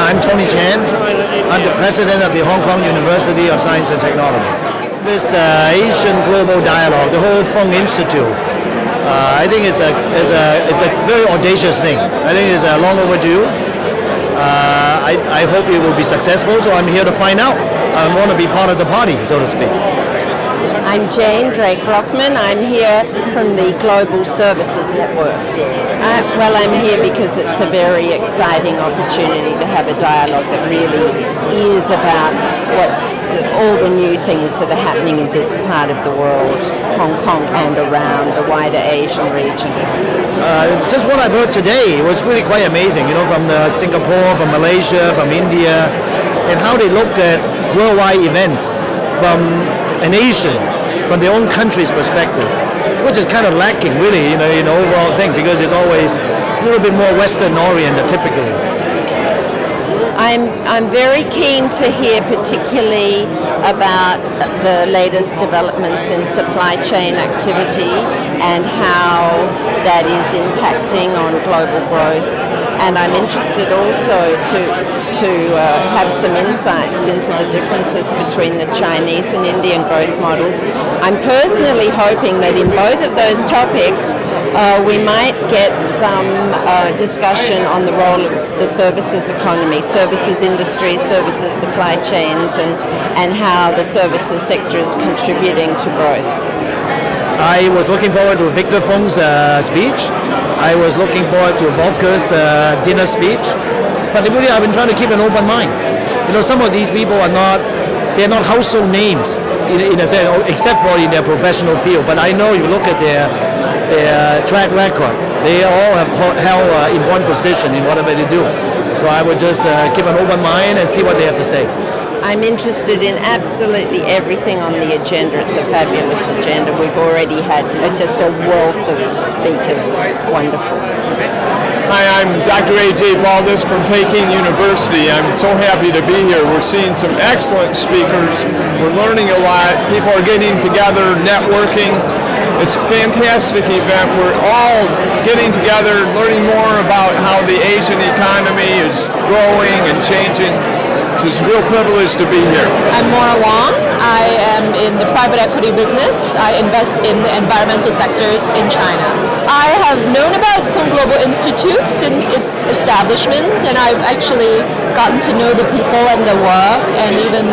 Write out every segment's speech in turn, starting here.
I'm Tony Chan. I'm the president of the Hong Kong University of Science and Technology. This Asian Global Dialogue, the whole Fung Institute, I think it's a very audacious thing. I think it's long overdue. I hope it will be successful, so I'm here to find out. I want to be part of the party, so to speak. I'm Jane Drake-Brockman. I'm here from the Global Services Network. Well, I'm here because it's a very exciting opportunity to have a dialogue that really is about all the new things that are happening in this part of the world, Hong Kong and around the wider Asian region. Just what I've heard today was really quite amazing, from Singapore, from Malaysia, from India, and how they look at worldwide events from an Asian, from their own country's perspective, which is kind of lacking really in the overall thing, because it's always a little bit more Western oriented typically. I'm very keen to hear particularly about the latest developments in supply chain activity and how that is impacting on global growth. And I'm interested also to have some insights into the differences between the Chinese and Indian growth models. I'm personally hoping that in both of those topics we might get some discussion on the role of the services economy, services industry, services supply chains, and how the services sector is contributing to growth. I was looking forward to Victor Fung's speech. I was looking forward to Volker's dinner speech. But really, I've been trying to keep an open mind. Some of these people they're not household names in a sense, except for in their professional field. But I know you look at their track record, they all have held important position in whatever they do. So I would just keep an open mind and see what they have to say. I'm interested in absolutely everything on the agenda. It's a fabulous agenda. We've already had just a wealth of speakers. It's wonderful. Hi, I'm Dr. A.J. Baldus from Peking University. I'm so happy to be here. We're seeing some excellent speakers. We're learning a lot. People are getting together, networking. It's a fantastic event. We're all getting together, learning more about how the Asian economy is growing and changing. It's a real privilege to be here. I'm Maura Wong. I am in the private equity business. I invest in the environmental sectors in China. I have known about Fung Global Institute since its establishment, and I've actually gotten to know the people and the work, and even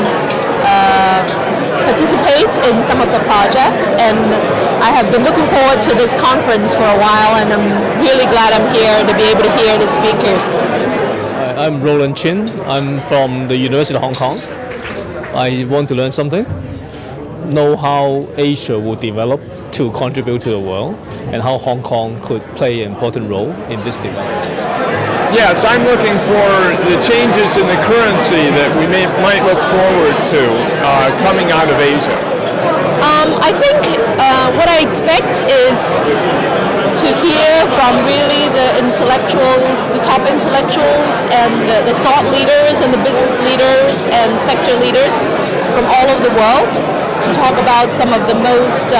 participate in some of the projects. And I have been looking forward to this conference for a while, and I'm really glad I'm here to be able to hear the speakers. I'm Roland Chin. I'm from the University of Hong Kong. I want to learn something, know how Asia will develop to contribute to the world, and how Hong Kong could play an important role in this development. Yes, I'm looking for the changes in the currency that we might look forward to coming out of Asia. I think what I expect is to hear from really the intellectuals, the top intellectuals, and the thought leaders and the business leaders and sector leaders from all over the world to talk about some of the most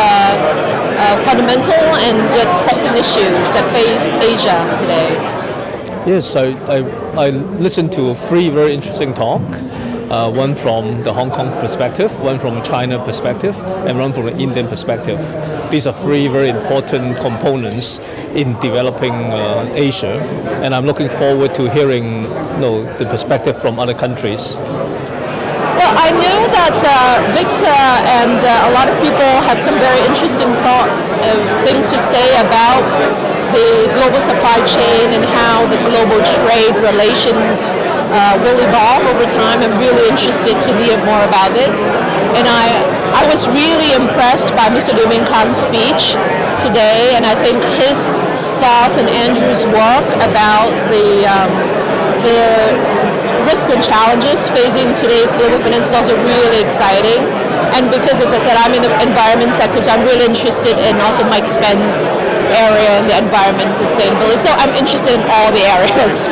fundamental and yet pressing issues that face Asia today. Yes, I listened to 3 very interesting talks. One from the Hong Kong perspective, one from China perspective, and one from the Indian perspective. These are 3 very important components in developing Asia, and I'm looking forward to hearing the perspective from other countries. Well, I know that Victor and a lot of people have some very interesting thoughts of things to say about the global supply chain and how the global trade relations will evolve over time. I'm really interested to hear more about it. And I was really impressed by Mr. Liu Ming-Kan's speech today, and I think his thoughts and Andrew's work about the risks and challenges facing today's global finance is also really exciting. And because, as I said, I'm in the environment sector, so I'm really interested in also Mike Spen's area in the environment and sustainability. So I'm interested in all the areas.